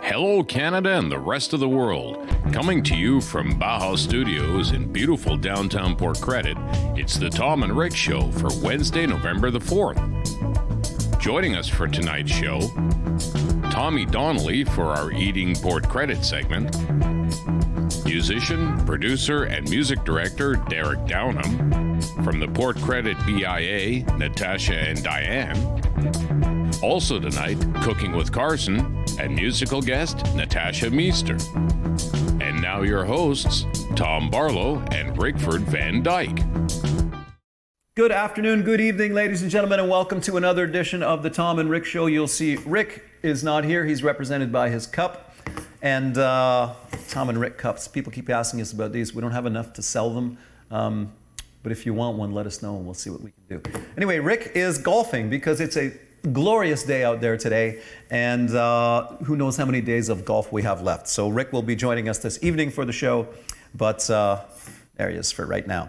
Hello, Canada and the rest of the world. Coming to you from Bauhaus Studios in beautiful downtown Port Credit, it's the Tom and Rick Show for Wednesday, November the 4th. Joining us for tonight's show, Tommy Donnelly for our Eating Port Credit segment, musician, producer, and music director Derek Downham, from the Port Credit BIA, Natasha and Diane. Also tonight, Cooking with Carson, and musical guest Natasha Meester. And now your hosts, Tom Barlow and Rickford Van Dyke. Good afternoon, good evening, ladies and gentlemen, and welcome to another edition of the Tom and Rick Show. You'll see Rick is not here. He's represented by his cup. And Tom and Rick cups, people keep asking us about these. We don't have enough to sell them. But if you want one, let us know and we'll see what we can do. Anyway, Rick is golfing because it's a glorious day out there today, and who knows how many days of golf we have left. So Rick will be joining us this evening for the show, but there he is for right now.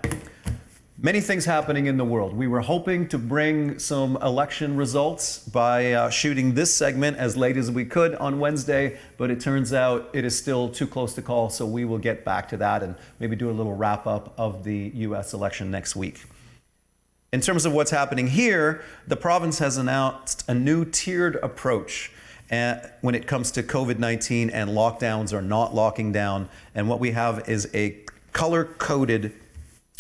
Many things happening in the world. We were hoping to bring some election results by shooting this segment as late as we could on Wednesday, but it turns out it is still too close to call, so we will get back to that and maybe do a little wrap-up of the U.S. election next week. In terms of what's happening here, the province has announced a new tiered approach when it comes to COVID-19 and lockdowns or not locking down. And what we have is a color-coded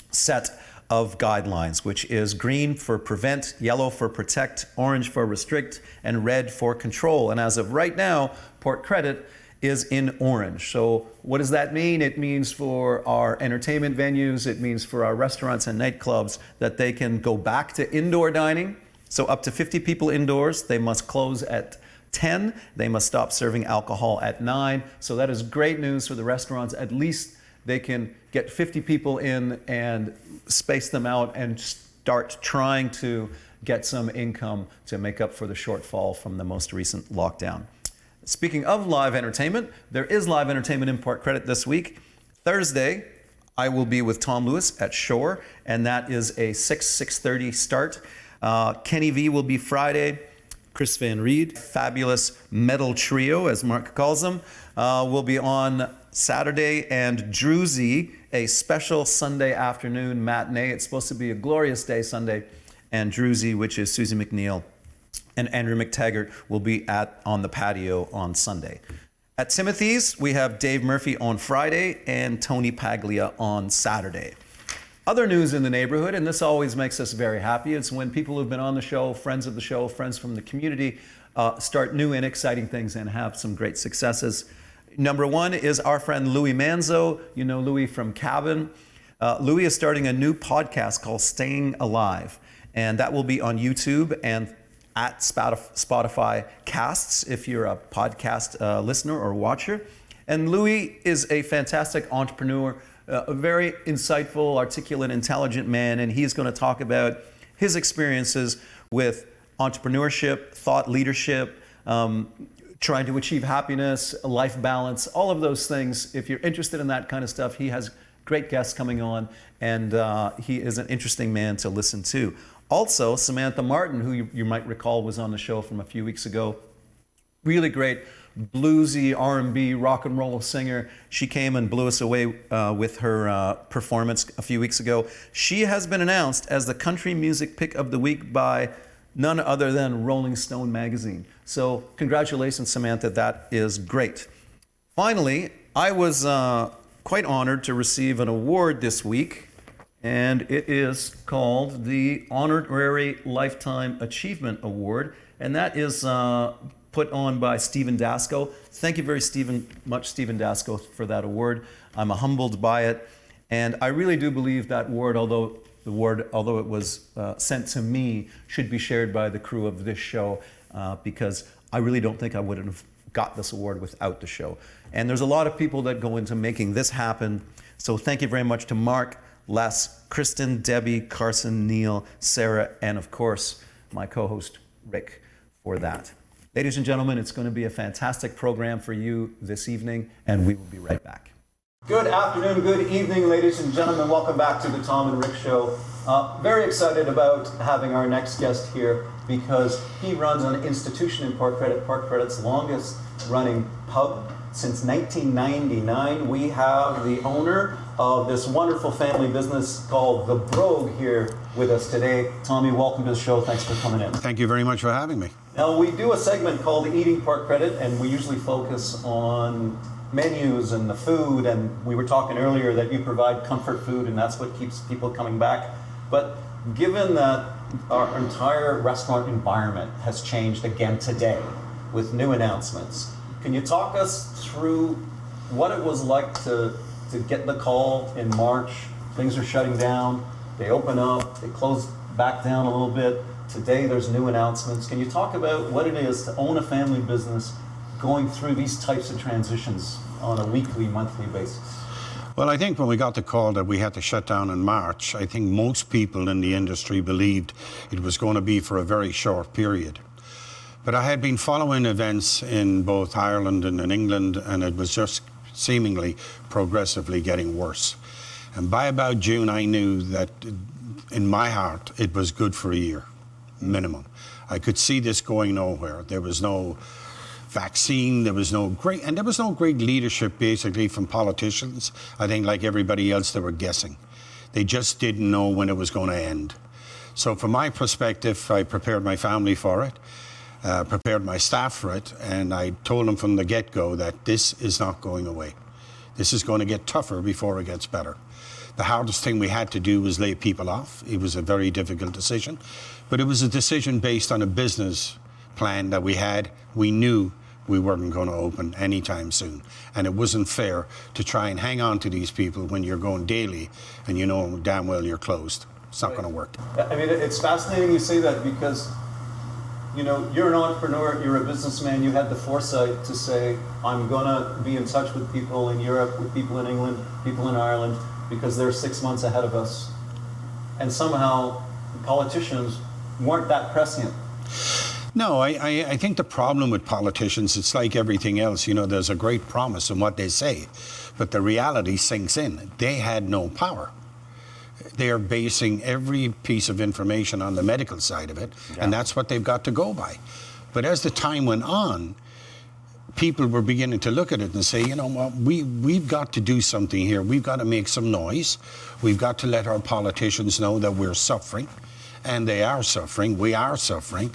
set of guidelines, which is green for prevent, yellow for protect, orange for restrict, and red for control. And as of right now, Port Credit is in orange. So what does that mean? It means for our entertainment venues, it means for our restaurants and nightclubs that they can go back to indoor dining. So up to 50 people indoors. They must close at 10. They must stop serving alcohol at 9. So that is great news for the restaurants. At least they can get 50 people in and space them out and start trying to get some income to make up for the shortfall from the most recent lockdown. Speaking of live entertainment, there is live entertainment in Port Credit this week. Thursday, I will be with Tom Lewis at Shore, and that is a 6:30 start. Kenny V will be Friday. Chris Van Reed, fabulous metal trio, as Mark calls them, will be on Saturday, and Druzy, a special Sunday afternoon matinee. It's supposed to be a glorious day Sunday, and Druzy, which is Susie McNeil and Andrew McTaggart, will be on the patio on Sunday. At Timothy's, we have Dave Murphy on Friday and Tony Paglia on Saturday. Other news in the neighborhood, and this always makes us very happy, it's when people who've been on the show, friends of the show, friends from the community, start new and exciting things and have some great successes. Number one is our friend Louis Manzo. You know Louis from Cabin. Louis is starting a new podcast called Staying Alive, and that will be on YouTube and at Spotify Casts if you're a podcast listener or watcher. And Louis is a fantastic entrepreneur, a very insightful, articulate, intelligent man, and he's going to talk about his experiences with entrepreneurship, thought leadership, trying to achieve happiness, life balance, all of those things. If you're interested in that kind of stuff, he has great guests coming on, and he is an interesting man to listen to. Also, Samantha Martin, who you might recall was on the show from a few weeks ago, really great bluesy R&B rock and roll singer. She came and blew us away with her performance a few weeks ago. She has been announced as the country music pick of the week by none other than Rolling Stone magazine. So congratulations, Samantha, that is great. Finally, I was quite honored to receive an award this week, and it is called the Honorary Lifetime Achievement Award, and that is put on by Stephen Dasco. Thank you very much, Stephen Dasco, for that award. I'm humbled by it, and I really do believe that award, although it was sent to me, should be shared by the crew of this show, because I really don't think I would have got this award without the show. And there's a lot of people that go into making this happen, so thank you very much to Mark, Les, Kristen, Debbie, Carson, Neil, Sarah, and of course, my co-host, Rick, for that. Ladies and gentlemen, it's going to be a fantastic program for you this evening, and we will be right back. Good afternoon, good evening, ladies and gentlemen. Welcome back to the Tom and Rick Show. Very excited about having our next guest here because he runs an institution in Port Credit, Port Credit's longest running pub since 1999. We have the owner of this wonderful family business called The Brogue here with us today. Tommy, welcome to the show. Thanks for coming in. Thank you very much for having me. Now, we do a segment called Eating Port Credit, and we usually focus on menus and the food, and we were talking earlier that you provide comfort food, and that's what keeps people coming back. But given that our entire restaurant environment has changed again today with new announcements, can you talk us through what it was like to get the call in March? Things are shutting down, they open up, they close back down a little bit. Today there's new announcements. Can you talk about what it is to own a family business going through these types of transitions on a weekly, monthly basis? Well, I think when we got the call that we had to shut down in March, I think most people in the industry believed it was going to be for a very short period. But I had been following events in both Ireland and in England, and it was just seemingly progressively getting worse. And by about June, I knew that in my heart, it was good for a year, minimum. I could see this going nowhere. There was no vaccine, there was no great leadership basically from politicians. I think like everybody else, they were guessing. They just didn't know when it was going to end. So from my perspective, I prepared my family for it, prepared my staff for it, and I told them from the get-go that this is not going away. This is going to get tougher before it gets better. The hardest thing we had to do was lay people off. It was a very difficult decision, but it was a decision based on a business plan that we had. We knew we weren't going to open anytime soon, and it wasn't fair to try and hang on to these people when you're going daily and you know damn well you're closed. It's not going to work. I mean, it's fascinating you say that because, you know, you're an entrepreneur, you're a businessman, you had the foresight to say, I'm going to be in touch with people in Europe, with people in England, people in Ireland, because they're 6 months ahead of us. And somehow politicians weren't that prescient. No, I think the problem with politicians, it's like everything else. You know, there's a great promise in what they say, but the reality sinks in. They had no power. They're basing every piece of information on the medical side of it, and that's what they've got to go by. But as the time went on, people were beginning to look at it and say, you know what, we've got to do something here. We've got to make some noise. We've got to let our politicians know that we're suffering, and they are suffering. We are suffering.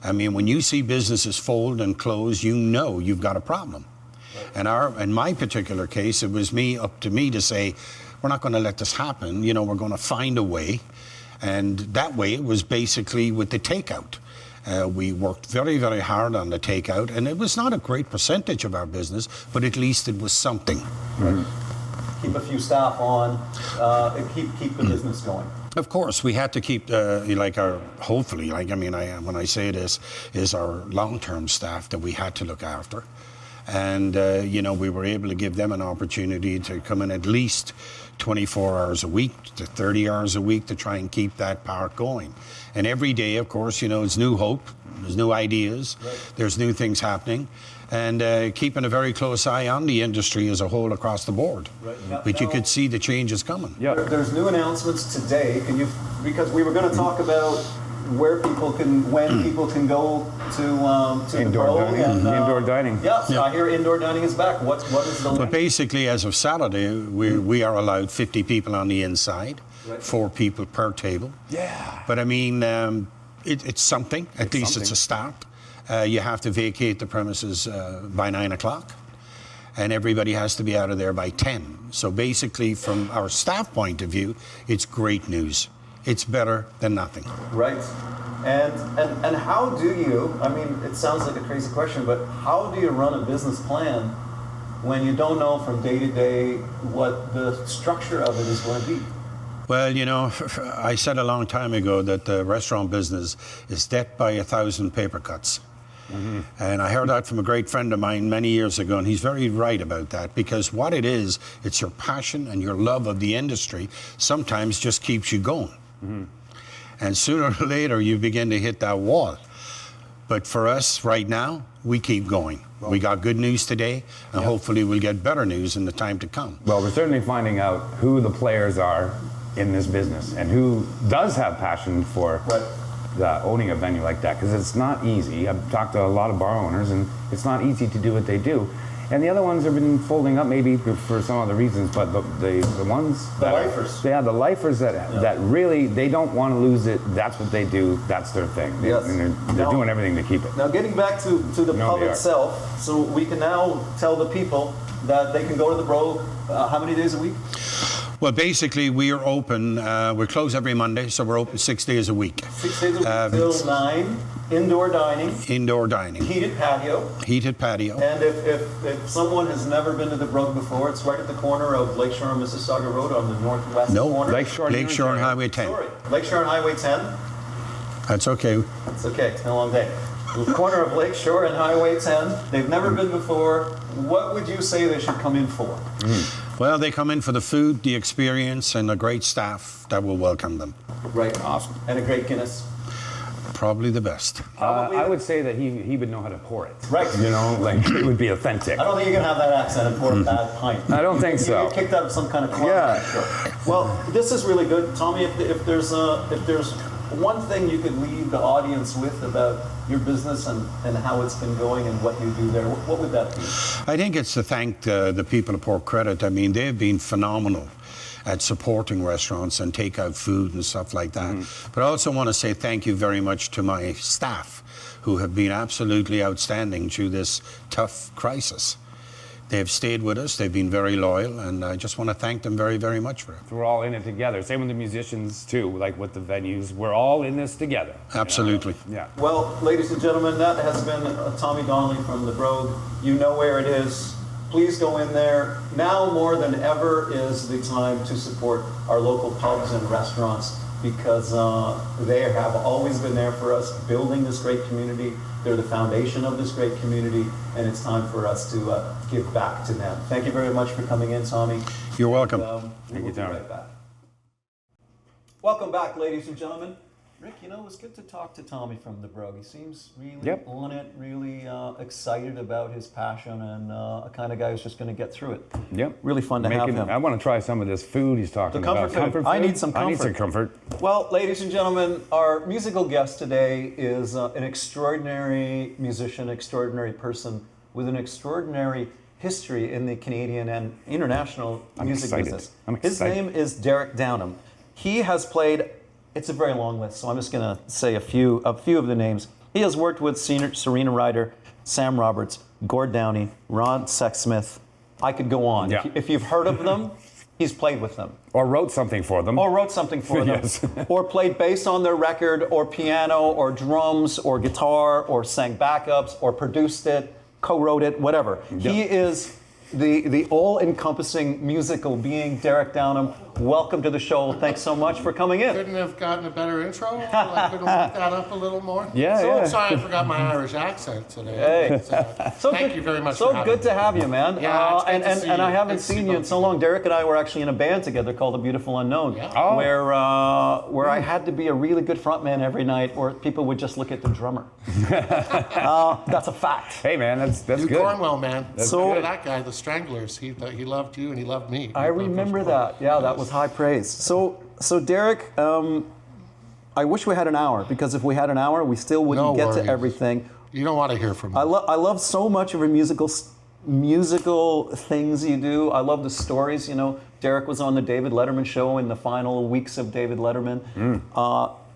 I mean, when you see businesses fold and close, you know you've got a problem. And in my particular case, it was up to me to say, we're not going to let this happen. You know, we're going to find a way. And that way it was basically with the takeout. We worked very, very hard on the takeout, and it was not a great percentage of our business, but at least it was something. Mm-hmm. Keep a few staff on, and keep the business going. Of course, we had to keep when I say this, is our long-term staff that we had to look after. And, you know, we were able to give them an opportunity to come in at least 24 hours a week to 30 hours a week to try and keep that part going. And every day, of course, you know, it's new hope, there's new ideas, there's new things happening, and keeping a very close eye on the industry as a whole across the board. But you could see the changes coming. Yeah. There's new announcements today. Because we were going to talk about when people can go to indoor dining. Indoor dining. Yes, I hear indoor dining is back. What is the? But basically, as of Saturday, we are allowed 50 people on the inside, 4 people per table. Yeah. But I mean, it's something. At least it's a start. You have to vacate the premises by 9 o'clock, and everybody has to be out of there by 10. So basically, from our staff point of view, it's great news. It's better than nothing. Right. And how do you, I mean, it sounds like a crazy question, but how do you run a business plan when you don't know from day to day what the structure of it is going to be? Well, you know, I said a long time ago that the restaurant business is death by 1,000 paper cuts. Mm-hmm. And I heard that from a great friend of mine many years ago, and he's very right about that, because what it is, it's your passion and your love of the industry sometimes just keeps you going. Mm-hmm. And sooner or later, you begin to hit that wall. But for us right now, we keep going. We got good news today, and hopefully we'll get better news in the time to come. Well, we're certainly finding out who the players are in this business and who does have passion for owning a venue like that, because it's not easy. I've talked to a lot of bar owners, and it's not easy to do what they do. And the other ones have been folding up maybe for some other reasons, but the ones that lifers. The lifers that really, they don't want to lose it. That's what they do. That's their thing. Yes. And they're doing everything to keep it. Now, getting back to the pub they are. itself, so we can now tell the people that they can go to the Brogue how many days a week? Well, basically, we are open. We're closed every Monday, so we're open 6 days a week. 6 days a week till 9, indoor dining, Indoor dining, heated patio. heated patio. And if someone has never been to the Brogue before, it's right at the corner of Lakeshore and Mississauga Road on the northwest corner. Lakeshore and Highway 10. Sorry, Lakeshore and Highway 10. That's okay. It's okay, it's been a long day. The corner of Lakeshore and Highway 10. They've never been before. What would you say they should come in for? Well, they come in for the food, the experience, and a great staff that will welcome them. Right. Awesome. And a great Guinness. Probably the best. I would say that he would know how to pour it. Right. You know, like it would be authentic. I don't think you can have that accent and pour a bad pint. I don't think so. You get kicked out of some kind of club. Yeah. Well, this is really good, Tommy. If there's one thing you could leave the audience with about your business and how it's been going and what you do there, what would that be? I think it's to thank the people of Port Credit. I mean, they've been phenomenal at supporting restaurants and takeout food and stuff like that. But I also want to say thank you very much to my staff, who have been absolutely outstanding through this tough crisis. They've stayed with us, they've been very loyal, and I just want to thank them very, very much for it. We're all in it together. Same with the musicians too, like with the venues. We're all in this together. Absolutely. You know? Yeah. Well, ladies and gentlemen, that has been Tommy Donnelly from the Brogue. You know where it is. Please go in there. Now more than ever is the time to support our local pubs and restaurants, because they have always been there for us, building this great community. They're the foundation of this great community, and it's time for us to give back to them. Thank you very much for coming in, Tommy. You're welcome. We'll be Tommy. right back. Welcome back, ladies and gentlemen. Rick, you know, it was good to talk to Tommy from the Brogue. He seems really on it, really excited about his passion, and a kind of guy who's just going to get through it. Yep. Really fun to have him. I want to try some of this food he's talking about. Comfort food. I need some comfort. I need some comfort. Well, ladies and gentlemen, our musical guest today is an extraordinary musician, extraordinary person with an extraordinary history in the Canadian and international music business. I'm excited. His name is Derek Downham. He has played. It's a very long list, so I'm just going to say a few of the names. He has worked with Serena Ryder, Sam Roberts, Gord Downie, Ron Sexsmith. I could go on. Yeah. If you've heard of them, he's played with them. Or wrote something for them. Or wrote something for them. Yes. Or played bass on their record, or piano, or drums, or guitar, or sang backups, or produced it, co-wrote it, whatever. Yep. He is the all-encompassing musical being, Derek Downham. Welcome to the show. Thanks so much for coming in. Couldn't have gotten a better intro. I couldn't work that up a little more. Yeah. Sorry, I forgot my Irish accent today. Hey. So thank you very much. So for having good me. to have you, man. Yeah, it's great to see and I you. haven't Good to see seen you in both so of you. long. Derek and I were actually in a band together called The Beautiful Unknown, Yeah. Oh. where I had to be a really good frontman every night, or people would just look at the drummer. That's a fact. Hey man, that's You good. Cornwell, man. So- So that guy, the Stranglers, he loved you and he loved me. I remember that. Yeah, that was high praise. So Derek, I wish we had an hour, because if we had an hour, we still wouldn't No get worries. to everything. You don't want to hear from me. I love so much of your musical things you do. I love the stories. You know, Derek was on the David Letterman show in the final weeks of David Letterman.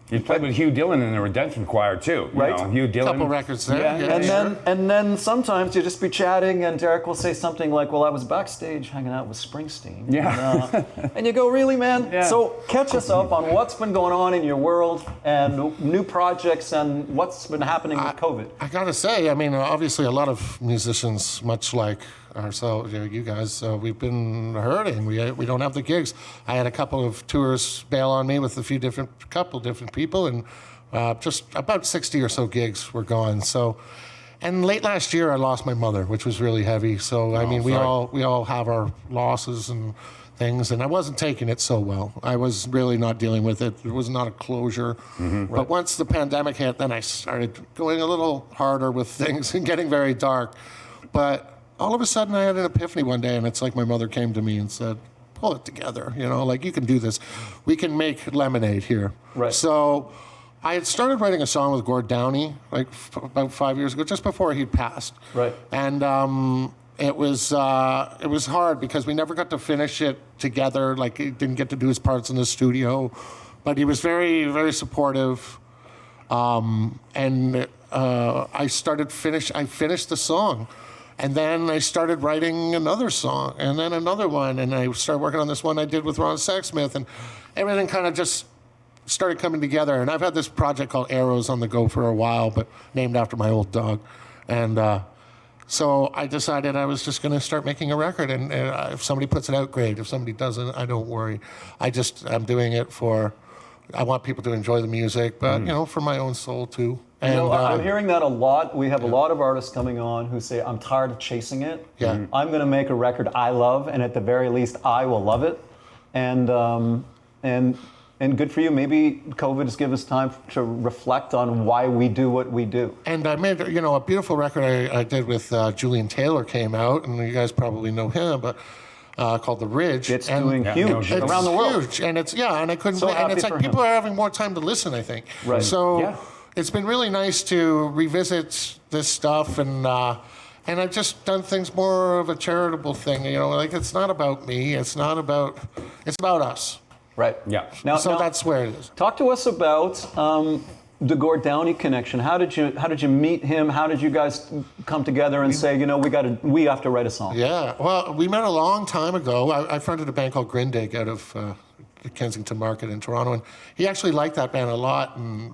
You played with Hugh Dillon in the Redemption Choir too. You Right. know, Hugh Dillon. Couple records there, yeah. And then sometimes you just be chatting, and Derek will say something like, "Well, I was backstage hanging out with Springsteen." Yeah. And you go, "Really, man?" Yeah. So catch us up on what's been going on in your world and new projects and what's been happening with COVID. I gotta say, I mean, obviously, a lot of musicians, much like ourselves, you guys, we've been hurting. We don't have the gigs. I had a couple of tours bail on me with a couple different people, and just about 60 or so gigs were gone. So, and late last year, I lost my mother, which was really heavy. So, I mean, we sorry. all have our losses and things, and I wasn't taking it so well. I was really not dealing with it. There was not a closure. But once the pandemic hit, then I started going a little harder with things and getting very dark. But all of a sudden, I had an epiphany one day, and it's like my mother came to me and said, pull it together, like you can do this. We can make lemonade here. Right. So I had started writing a song with Gord Downey about 5 years ago, just before he'd passed. Right. And it was hard because we never got to finish it together. Like, he didn't get to do his parts in the studio, but he was very, very supportive. I finished the song. And then I started writing another song, and then another one, and I started working on this one I did with Ron Sexsmith, and everything kind of just started coming together. And I've had this project called Arrows on the go for a while, but named after my old dog. And so I decided I was just going to start making a record, and if somebody puts it out, great. If somebody doesn't, I don't worry. I'm doing it I want people to enjoy the music, but, for my own soul, too. And, I'm hearing that a lot. We have a lot of artists coming on who say, I'm tired of chasing it. Yeah. I'm going to make a record I love, and at the very least, I will love it. And good for you. Maybe COVID has given us time to reflect on why we do what we do. And I made, a beautiful record I did with Julian Taylor came out, and you guys probably know him, but called The Ridge. It's doing huge around the world. Huge, and it's and I couldn't. So and it's happy like for people him. are having more time to listen, I think. Right. So it's been really nice to revisit this stuff, and I've just done things more of a charitable thing. Like, it's not about me. It's about us. Right. Yeah. Now, That's where it is. Talk to us about the Gord Downey connection. How did you meet him? How did you guys come together and say, we have to write a song? Yeah. Well, we met a long time ago. I fronted a band called Grindig out of the Kensington Market in Toronto, and he actually liked that band a lot, and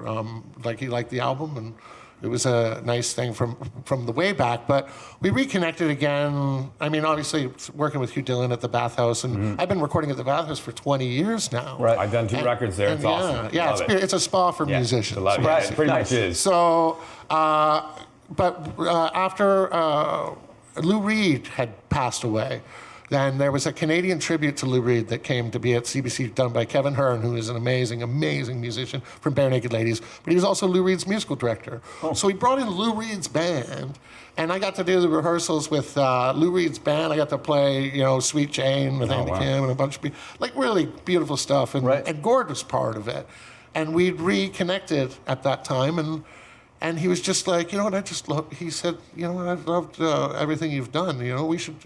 he liked the album, and it was a nice thing from the way back. But we reconnected again. I mean, obviously working with Hugh Dillon at the Bathhouse, and I've been recording at the Bathhouse for 20 years now. Right. I've done 2 records there. It's awesome. Yeah, Love it's a spa for musicians. It's it pretty much is. So, after Lou Reed had passed away, then there was a Canadian tribute to Lou Reed that came to be at CBC, done by Kevin Hearn, who is an amazing, amazing musician from Bare Naked Ladies, but he was also Lou Reed's musical director. Oh. So he brought in Lou Reed's band, and I got to do the rehearsals with Lou Reed's band. I got to play, Sweet Jane with Andy Kim and a bunch of people, like really beautiful stuff, and Gord was part of it. And we'd reconnected at that time, and he was just like, I just love, he said, I've loved everything you've done, we should,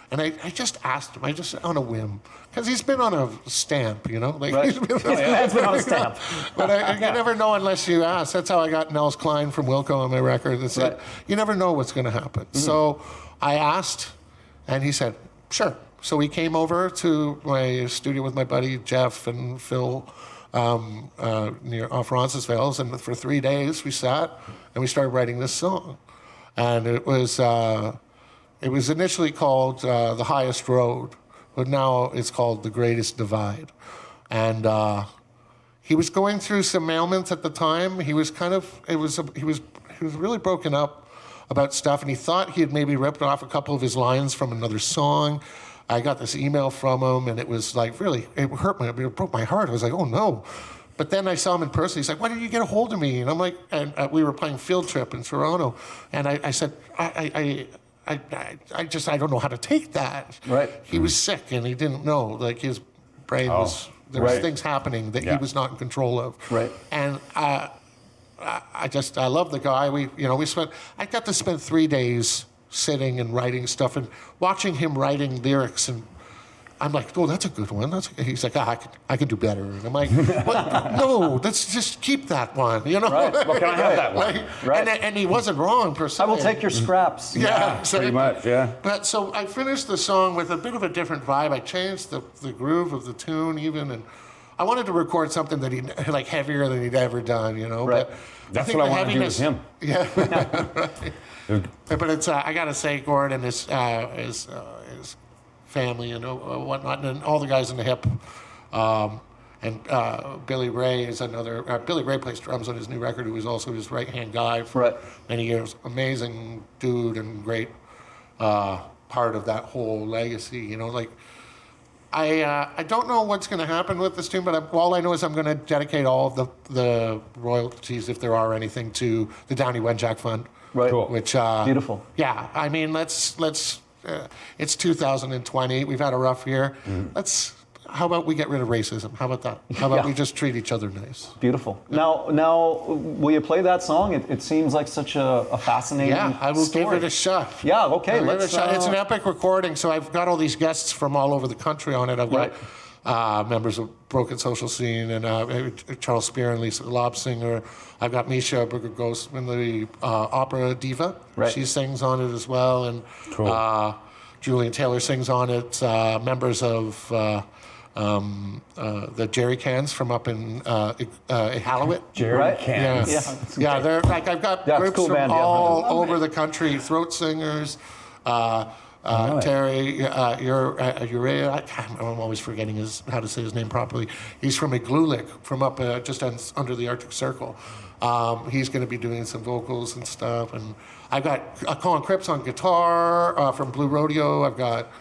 And I just asked him, on a whim, because he's been on a stamp, Like, right. He's been on a stamp. But you never know unless you ask. That's how I got Nels Klein from Wilco on my record. You never know what's going to happen. Mm-hmm. So I asked, and he said, sure. So he came over to my studio with my buddy Jeff and Phil off Roncesvalles, and for 3 days we sat and we started writing this song. And it was initially called The Highest Road, but now it's called The Greatest Divide. And he was going through some ailments at the time. He was he was really broken up about stuff, and he thought he had maybe ripped off a couple of his lines from another song. I got this email from him, and it was like really, it broke my heart. I was like, oh no. But then I saw him in person. He's like, why didn't you get a hold of me? And I'm like, and we were playing Field Trip in Toronto, and I said, I don't know how to take that. Right. He was sick, and he didn't know. Like, his brain was, there was things happening that he was not in control of. Right. And I love the guy. I got to spend 3 days sitting and writing stuff and watching him writing lyrics, and I'm like, oh, that's a good one. He's like, I can do better. And I'm like, no, let's just keep that one. Right. Well, can I have that one? Right. And he wasn't wrong per se. I will take your scraps. Yeah, pretty much, yeah. But so I finished the song with a bit of a different vibe. I changed the groove of the tune even, and I wanted to record something that he like heavier than he'd ever done, Right. But That's what I want to do with him. Yeah. Right. But it's I gotta say, Gord and his family and whatnot, and all the guys in the hip, and Billy Ray is another. Billy Ray plays drums on his new record, who was also his right-hand guy for many years. Amazing dude and great part of that whole legacy. I don't know what's going to happen with this tune, but all I know is I'm going to dedicate all of the royalties, if there are anything, to the Downey Wenjack Fund. Right. Cool. Which Beautiful. Yeah, I mean, let's. It's 2020. We've had a rough year. How about we get rid of racism? How about that? How about we just treat each other nice? Beautiful. Now, will you play that song? It seems like such a fascinating I will story. give it a shot. Yeah, okay, I'll give it a let's, shot. It's an epic recording, so I've got all these guests from all over the country on it. I've got members of Broken Social Scene and Charles Spear and Lisa Lobsinger. I've got Misha Burger-Grossman, the opera diva. Right. She sings on it as well, and Julian Taylor sings on it. Members of the Jerry Cans from up in Iqaluit. Jerry Cans. Yeah, they're like, I've got groups cool from band, yeah. all over the country, throat singers. Terry Urea, I'm always forgetting how to say his name properly. He's from Iqaluit, from up just under the Arctic Circle. He's going to be doing some vocals and stuff. And I've got Colin Cripps on guitar from Blue Rodeo. I've got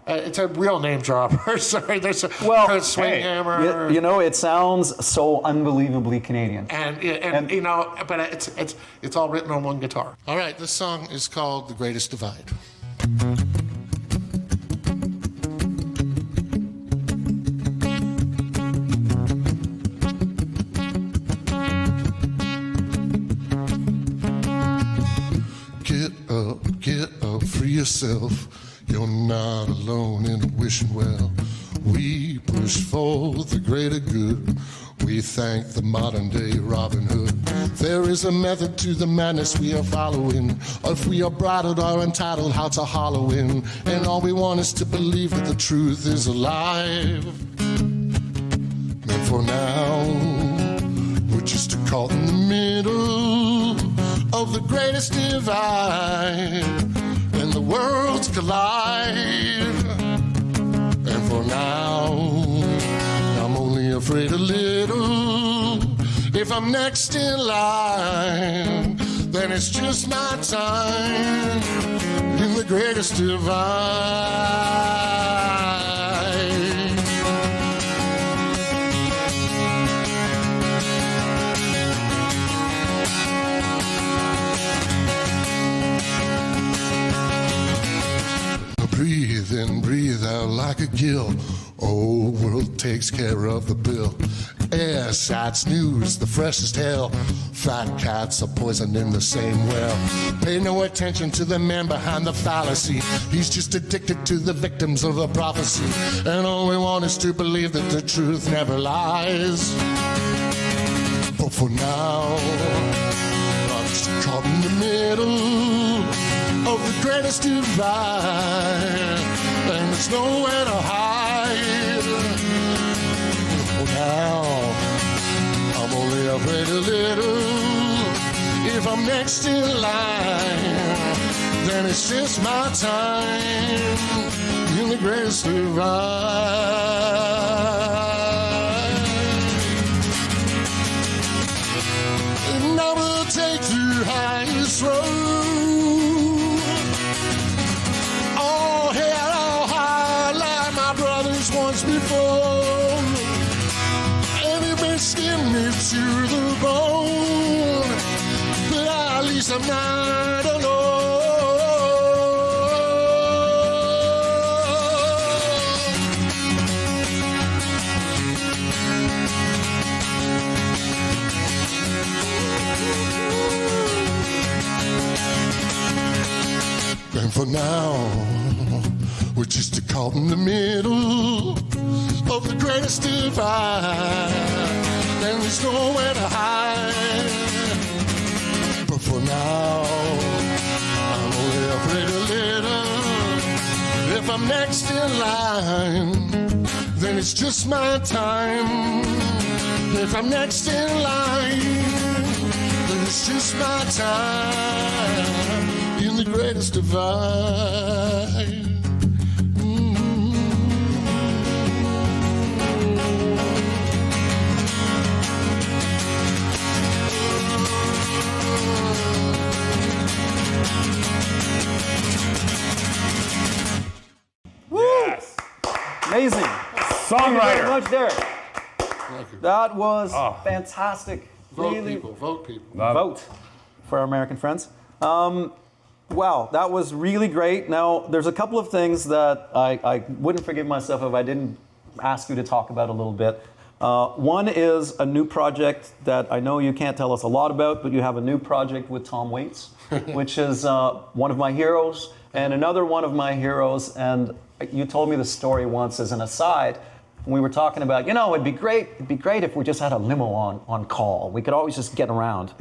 it's a real name dropper. Sorry, there's a Kurt Swinghammer. You know, it sounds so unbelievably Canadian. And you know, but it's all written on one guitar. All right, this song is called "The Greatest Divide." Get up for yourself. You're not alone in wishing well. We push for the greater good. We thank the modern day Robin Hood. There is a method to the madness we are following. If we are bridled or entitled, how to hollow in. And all we want is to believe that the truth is alive. And for now, we're just caught in the middle of the greatest divide, and the worlds collide. And for now, I'm only afraid a little. If I'm next in line, then it's just my time in the greatest divide. Breathe in, breathe out like a gill. Old world takes care of the bill. Air sights news, the freshest hell. Fat cats are poisoned in the same well. Pay no attention to the man behind the fallacy. He's just addicted to the victims of the prophecy. And all we want is to believe that the truth never lies. But for now, I'm just caught in the middle of the greatest divide, and there's nowhere to hide. Oh, now I'm only afraid a little. If I'm next in line, then it's just my time in the greatest divide. And I will take the highest road. Once before, and it may skin me to the bone, but at least I'm not alone. And for now, we're just caught in the middle of the greatest divide, and there's nowhere to hide. But for now, I'm only afraid a little. If I'm next in line, then it's just my time. If I'm next in line, then it's just my time in the greatest divide. Amazing. Thank you very Songwriter. much, Derek. Thank you. That was fantastic. Vote Really, people, vote people. vote for our American friends. Wow, that was really great. Now, there's a couple of things that I wouldn't forgive myself if I didn't ask you to talk about a little bit. One is a new project that I know you can't tell us a lot about, but you have a new project with Tom Waits, which is one of my heroes and another one of my heroes. And you told me the story once as an aside. We were talking about, it'd be great if we just had a limo on call. We could always just get around.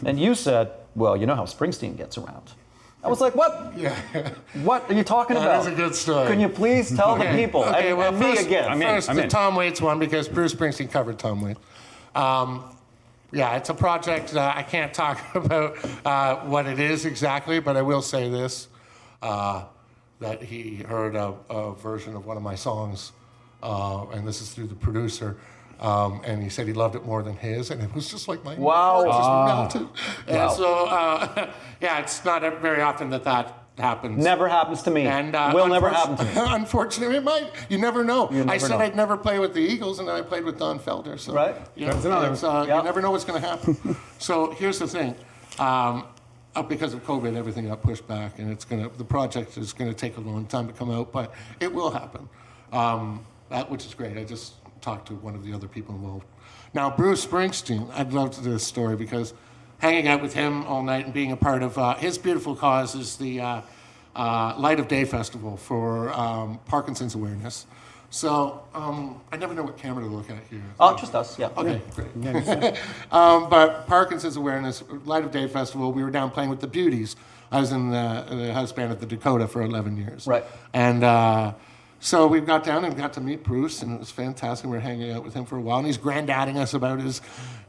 And you said, well, you know how Springsteen gets around. I was like, what? Yeah. What are you talking about? That is a good story. Can you please tell the people Okay, well, and me first, again? in, First, I'm the in. Tom Waits one, because Bruce Springsteen covered Tom Waits. Yeah, it's a project I can't talk about what it is exactly, but I will say this, that he heard a version of one of my songs, and this is through the producer, and he said he loved it more than his, and it was just like my Wow. heart just melted. And so, yeah, it's not very often that happens. Never happens to me. And will never happen to me. Unfortunately, it might. You never know. You never I said know. I'd never play with the Eagles, and then I played with Don Felder. So, Right. Yeah, That's another. Yeah. You never know what's going to happen. So here's the thing. Because of COVID, everything got pushed back, and the project is going to take a long time to come out, but it will happen. Which is great. I just talked to one of the other people involved. Now, Bruce Springsteen, I'd love to do this story because hanging out with him all night and being a part of his beautiful cause is the Light of Day Festival for Parkinson's awareness. So I never know what camera to look at here. Oh, just us, yeah. Okay, great. But Parkinson's Awareness, Light of Day Festival, we were down playing with the Beauties. I was in the house band at the Dakota for 11 years. Right. And so we got down and got to meet Bruce, and it was fantastic. We were hanging out with him for a while, and he's granddaddying us about his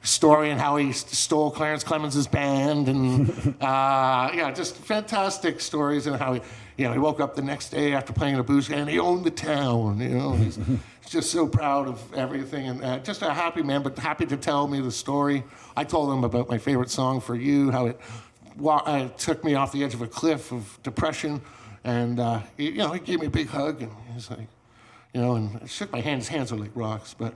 story and how he stole Clarence Clemens' band, and yeah, just fantastic stories, and how he woke up the next day after playing in a blues band, and he owned the town. He's just so proud of everything, and just a happy man, but happy to tell me the story. I told him about my favorite song, For You, how it took me off the edge of a cliff of depression. And he gave me a big hug, and he's like, and shook my hand. His hands are like rocks. But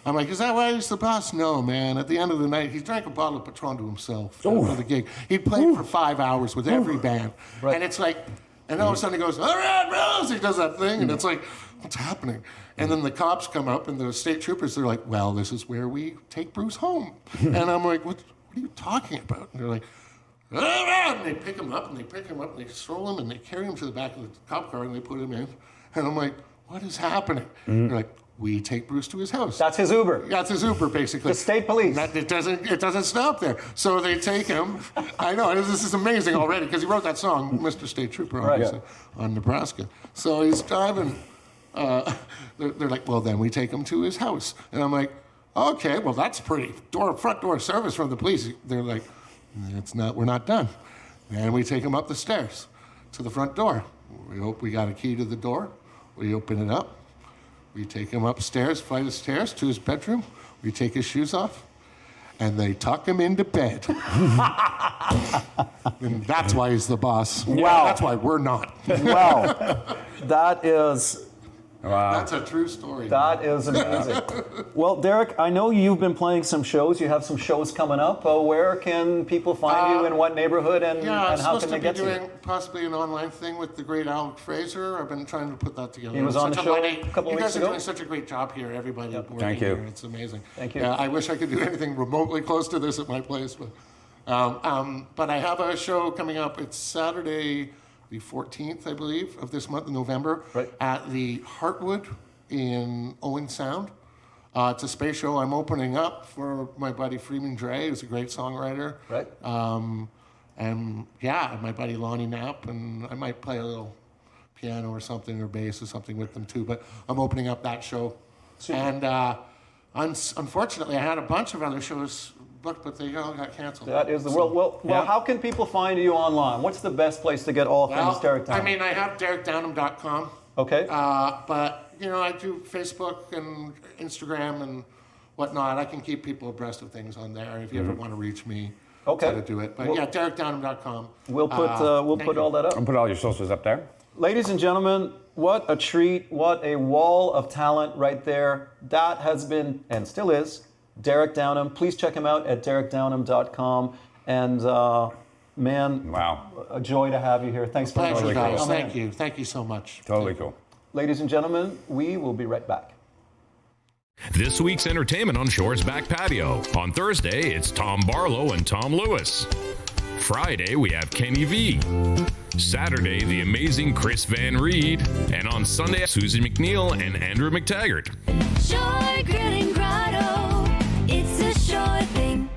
I'm like, is that why he's the boss? No, man. At the end of the night, he drank a bottle of Patron to himself for the gig. He'd played for 5 hours with every band, and it's like, and all of a sudden he goes, all right, Rose. He does that thing, and it's like, what's happening? And then the cops come up, and the state troopers, they're like, well, this is where we take Bruce home. And I'm like, what are you talking about? And they're like, and they pick him up, and they stroll him, and they carry him to the back of the cop car, and they put him in. And I'm like, what is happening? They're like, we take Bruce to his house. That's his Uber. That's his Uber, basically. The state police. It doesn't stop there. So they take him. I know, this is amazing already, because he wrote that song, Mr. State Trooper, obviously, on Nebraska. So he's driving. They're like, well, then we take him to his house. And I'm like, okay, well, that's pretty. Front door service from the police. They're like, we're not done. And we take him up the stairs to the front door. We got a key to the door. We open it up. We take him upstairs, flight of stairs, to his bedroom. We take his shoes off, and they tuck him into bed. And that's why he's the boss. Wow. That's why we're not. Wow. That is That's a true story. That is amazing. Well, Derek, I know you've been playing some shows. You have some shows coming up. Where can people find you? In what neighborhood? And how can they get to you? I'm supposed to be doing possibly an online thing with the great Alec Fraser. I've been trying to put that together. He was on the show a couple you weeks guys ago. are doing such a great job here, everybody. working Thank you. Here. It's amazing. Thank you. I wish I could do anything remotely close to this at my place, but I have a show coming up. It's Saturday, the 14th, I believe, of this month, in November, Right. at the Heartwood in Owen Sound. It's a space show I'm opening up for my buddy Freeman Dre, who's a great songwriter. Right. And yeah, my buddy Lonnie Knapp, and I might play a little piano or something, or bass or something with them too. But I'm opening up that show. Super. And unfortunately, I had a bunch of other shows booked, but they all got canceled. That is the world. Well, how can people find you online? What's the best place to get all things Derek Downham? I mean, I have DerekDownham.com. Okay. But, I do Facebook and Instagram and whatnot. I can keep people abreast of things on there if you ever want to reach me. Okay. How to do it. But Well, DerekDownham.com. We'll put thank put you. all that up. I'll put all your socials up there. Ladies and gentlemen, what a treat, what a wall of talent right there. That has been, and still is, Derek Downham. Please check him out at derekdownham.com. And man, Wow. a joy to have you here. Thanks for Pleasure, guys. coming Thank in. you. Thank you so much. Totally cool. Ladies and gentlemen, we will be right back. This week's entertainment on Shore's Back Patio. On Thursday, it's Tom Barlow and Tom Lewis. Friday, we have Kenny V. Saturday, the amazing Chris Van Reed. And on Sunday, Susie McNeil and Andrew McTaggart. Shore Grill and Grotto, it's a Shore thing.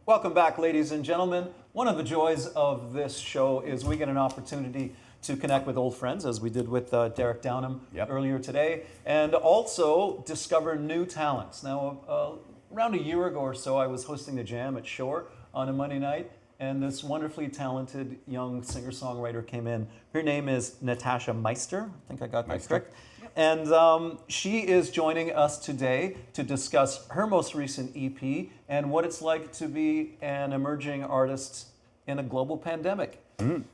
Welcome back, ladies and gentlemen. One of the joys of this show is we get an opportunity to connect with old friends, as we did with Derek Downham earlier today, and also discover new talents. Now, around a year ago or so, I was hosting the Jam at Shore on a Monday night, and this wonderfully talented young singer-songwriter came in. Her name is Natasha Meister. I think I got that correct. And she is joining us today to discuss her most recent EP and what it's like to be an emerging artist in a global pandemic.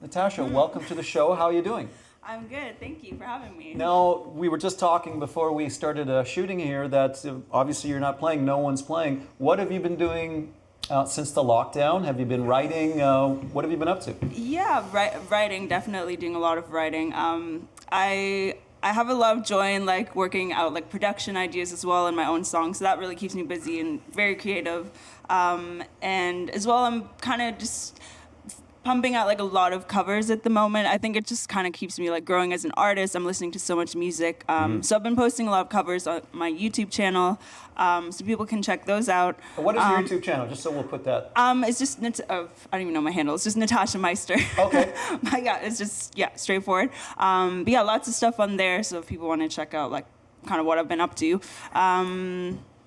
Natasha, welcome to the show. How are you doing? I'm good. Thank you for having me. Now, we were just talking before we started shooting here that obviously you're not playing, no one's playing. What have you been doing since the lockdown? Have you been writing? What have you been up to? Yeah, writing, definitely doing a lot of writing. I have a lot of joy in like working out like production ideas as well in my own songs, so that really keeps me busy and very creative. And as well, I'm kind of just pumping out like a lot of covers at the moment. I think it just kind of keeps me like growing as an artist. I'm listening to so much music. So I've been posting a lot of covers on my YouTube channel, so people can check those out. What is your YouTube channel? Just so we'll put that. It's just, I don't even know my handle. It's just Natasha Meister. Okay. But yeah, it's just, straightforward. But yeah, lots of stuff on there. So if people want to check out like kind of what I've been up to.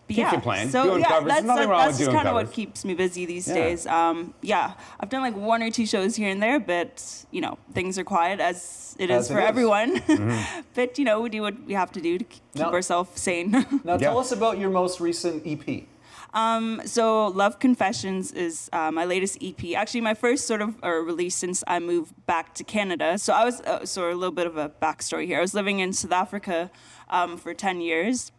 But Keeps yeah, you playing, so doing yeah, covers. that's, Nothing wrong that's with just doing kind of what covers. keeps me busy these Yeah. days. I've done like 1 or 2 shows here and there, but you know, things are quiet as it As is it for is. everyone. But you know, we do what we have to do to keep Now- ourselves sane. Now, tell us about your most recent E EP. So Love Confessions is my latest EP. Actually, my first sort of release since I moved back to Canada. So I was, so a little bit of a backstory here. I was living in South Africa for 10 years.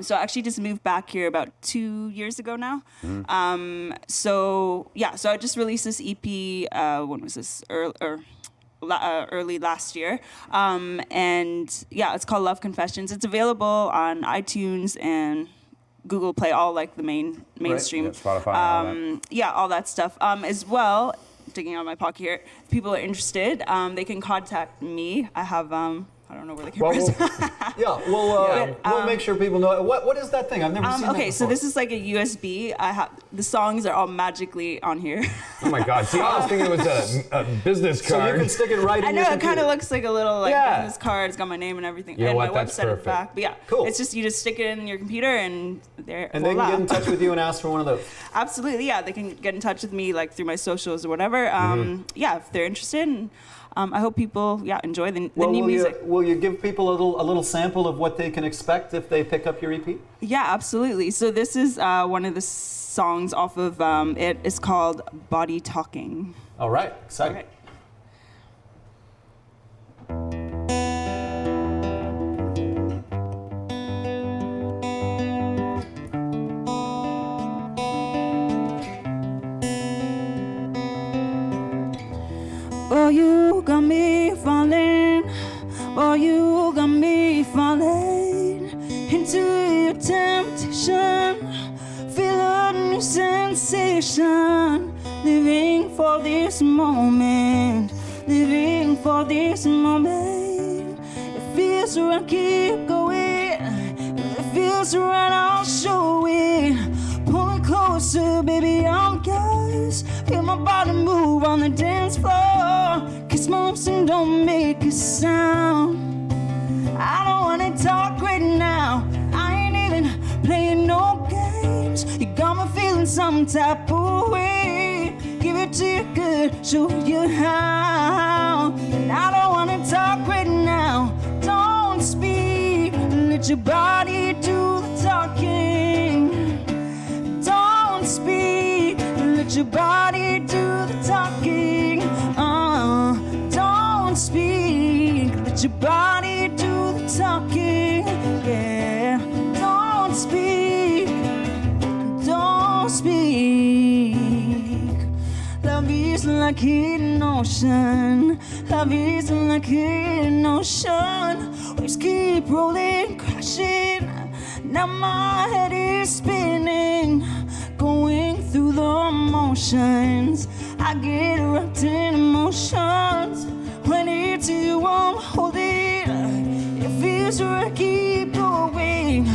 So I actually just moved back here about 2 years ago now. So I just released this EP, when was this? Early last year. And yeah, it's called Love Confessions. It's available on iTunes and Google Play, all like the mainstream. Yeah, Spotify and all that. Yeah, all that stuff. As well, digging out of my pocket here, if people are interested, they can contact me. I have, I don't know where the camera is. We'll make sure people know. What is that thing? I've never seen that Okay, so before. this is like a USB. I have the songs are all magically on here. Oh my God! See, I was thinking it was a business So you card. can stick it right in I know your it kind computer. of looks like a little like Yeah. business card. It's got my name and everything, You know and what? my That's website at the perfect. back. But yeah, Cool. it's just you just stick it in your computer and there. And they can voila. get in touch with you and ask for one of those. Absolutely, yeah. They can get in touch with me like through my socials or whatever. Yeah, if they're interested. And, I hope people enjoy the new music. Will you give people a little sample of what they can expect if they pick up your EP? Yeah, absolutely. So this is one of the songs off of it. It's called Body Talking. All right, exciting. All right. Oh, you got me falling. Oh, you got me falling into your temptation. Feel a new sensation. Living for this moment. Living for this moment. It feels right, keep going. If it feels right, I'll show it. Pull me closer, baby, I'm yours. Feel my body move on the dance floor. Kiss my lips and don't make a sound. I don't wanna talk right now. I ain't even playing no games. You got me feeling some type of way. Give it to you good, show you how. And I don't wanna talk right now. Don't speak, let your body do the talking. Don't speak, let your body do the talking. Love is like an ocean. Love is like an ocean. Waves keep rolling, crashing. Now my head is spinning, going through the motions. I get wrapped in emotions. When it's you, I'm holding. It feels right, keep going.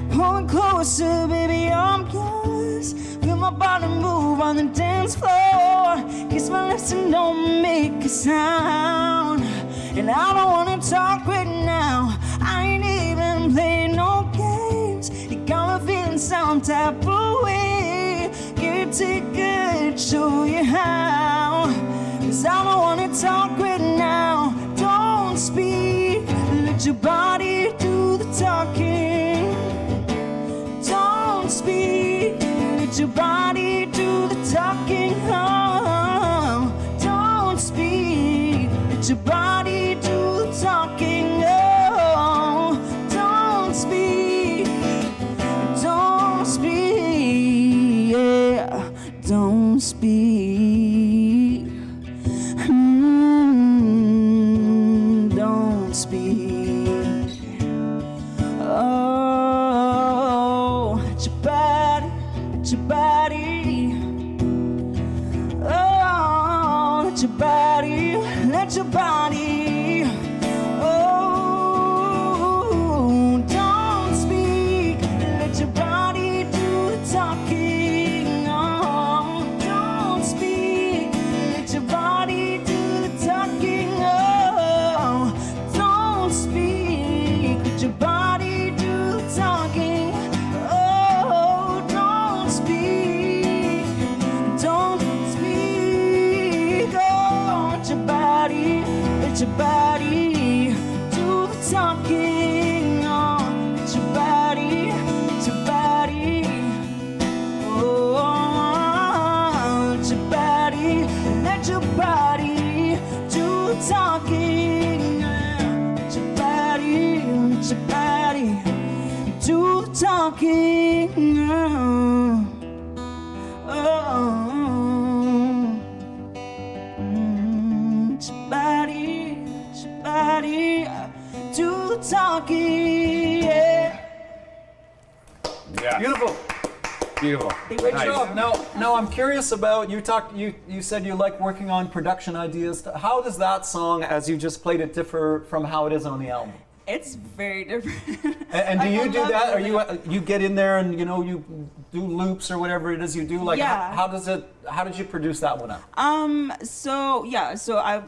Pulling closer, baby, I'm yours. Feel my body move on the dance floor. Kiss my lips and don't make a sound. And I don't wanna talk right now. I ain't even playing no games. You got me feeling some type of way. Get it good, show you how. 'Cause I don't wanna talk right now. Don't speak, let your body do the talking. Don't speak, let your body do the talking. Oh, don't speak, let your body do the talking. Oh, don't speak, yeah, don't speak. Don't speak. Oh, let your body, let your body. Oh, let your body, let your body. Oh, don't speak. Let your body do the talking. Oh, don't speak. Let your body do the talking. Oh, don't speak. Let your body do the talking. Oh, don't speak. Don't speak. Oh, let your body do the talking. Oh, let your body, let your body. Oh, let your body do the talking. Let your body do the talking. Oh, let your body do the talking. Yeah. Yeah. Beautiful. Beautiful. Great Nice. job. Now I'm curious about you said you like working on production ideas. How does that song, as you just played it, differ from how it is on the album? It's very different. And do Like, you I do love that? Are it. you get in there and you do loops or whatever it is you do? Like Yeah. how did you produce that one up? So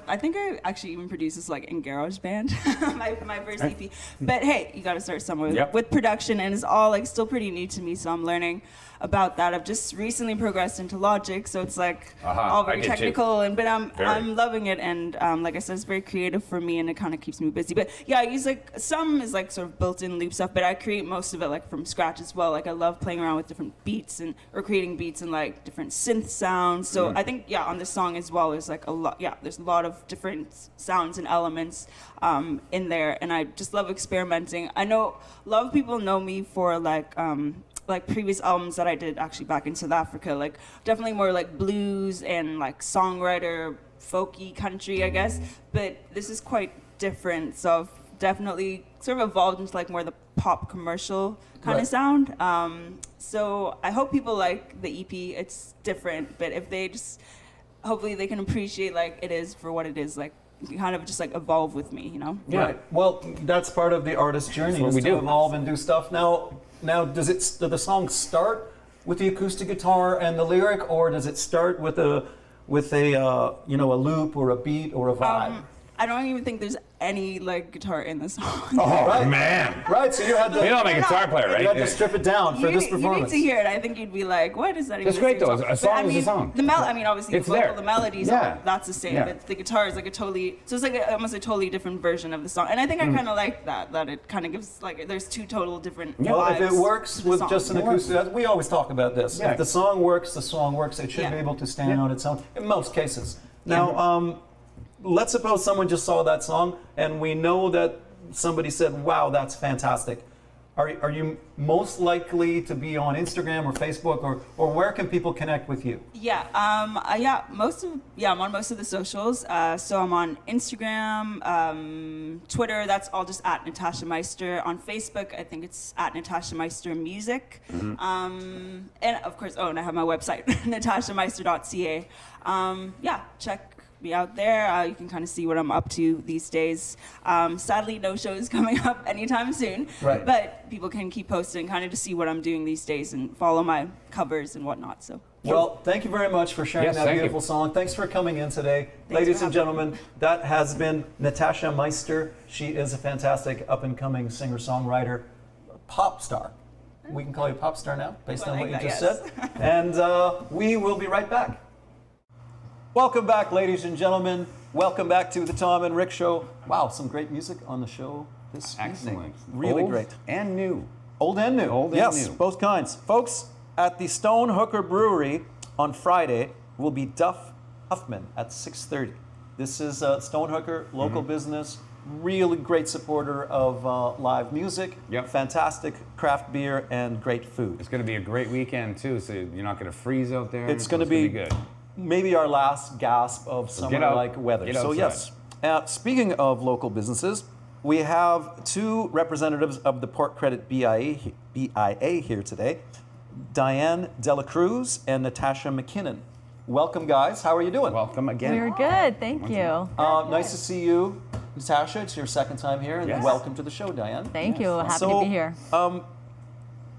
I think I actually even produced this like in GarageBand, my first EP. But hey, you got to start somewhere Yep. with production, and it's all like still pretty new to me. So I'm learning about that. I've just recently progressed into Logic, so it's like all I very did too. technical, but Very. I'm loving it, and like I said, it's very creative for me, and it kind of keeps me busy. But yeah, I use like some is like sort of built-in loop stuff, but I create most of it like from scratch as well. Like I love playing around with different beats or creating beats and like different synth sounds. So I think on this song as well, there's like a lot. Yeah, there's a lot of different sounds and elements in there, and I just love experimenting. I know a lot of people know me for like previous albums that I did actually back in South Africa, like definitely more like blues and like songwriter, folky country, I guess. But this is quite different, so I've definitely sort of evolved into like more the pop commercial kind Right. of sound. So I hope people like the EP. It's different, but if they just, hopefully they can appreciate like it is for what it is, like kind of just like evolve with me, you know? Yeah. Right. Well, that's part of the artist's journey, what is we to do. evolve and do stuff. Now, does the song start with the acoustic guitar and the lyric, or does it start with a loop or a beat or a vibe? I don't even think there's any like guitar in the song. Oh Right. man. Right. So you had to You know I'm a guitar player, you had to right? strip it down for you this need performance. to hear it. I think you'd be like, "What is that?" Even It's great, the same though. A But, song I is a mean, song. I mean, obviously, It's the vocal, there. the melodies, Yeah. that's the same. Yeah. But the guitar is like a totally. So it's like almost a totally different version of the song. And I think I kind of like that. That it kind of gives like there's two total different. Well, if it vibes works to the with song. just an acoustic, we always talk about this. Yeah. If the song works, the song works. It should Yeah. be able to stand on its own in most cases. Now, let's suppose someone just saw that song, and we know that somebody said, "Wow, that's fantastic." are you most likely to be on Instagram or Facebook, or where can people connect with you? Yeah, I'm on most of the socials. So I'm on Instagram, Twitter. That's all just at Natasha Meister. On Facebook, I think it's at Natasha Meister Music. And of course, and I have my website, natashameister.ca. Check me out there. You can kind of see what I'm up to these days. Sadly, no shows coming up anytime soon. Right. But people can keep posting kind of to see what I'm doing these days and follow my covers and whatnot. So. Well, thank you very much for sharing Yes, that thank you. beautiful song. Thanks for coming in today. for Ladies and having gentlemen, that has been Natasha Meister. She is a fantastic up-and-coming singer-songwriter, pop star. We can call you pop star now, based on what you that, just yes. said. And we will be right back. Welcome back, ladies and gentlemen. Welcome back to the Tom and Rick Show. Wow, some great music on the show this Excellent. evening. Really Old great. and new. Old and new. Old and yes, new. both kinds. Folks, at the Stone Hooker Brewery on Friday will be Duff Huffman at 6:30. This is Stone Hooker, local business, really great supporter of live music, Yep. fantastic craft beer, and great food. It's going to be a great weekend too, so you're not going to freeze out there. It's so going to be good. maybe our last gasp of get summer-like out. weather. Get So outside. yes, speaking of local businesses, we have two representatives of the Port Credit BIA here today, Diane Dela Cruz and Natasha McKinnon. Welcome, guys. How are you doing? Welcome again. We're good, thank you. Nice to see you, Natasha. It's your second time here, and Yes. welcome to the show, Diane. Thank you, happy So, to be here.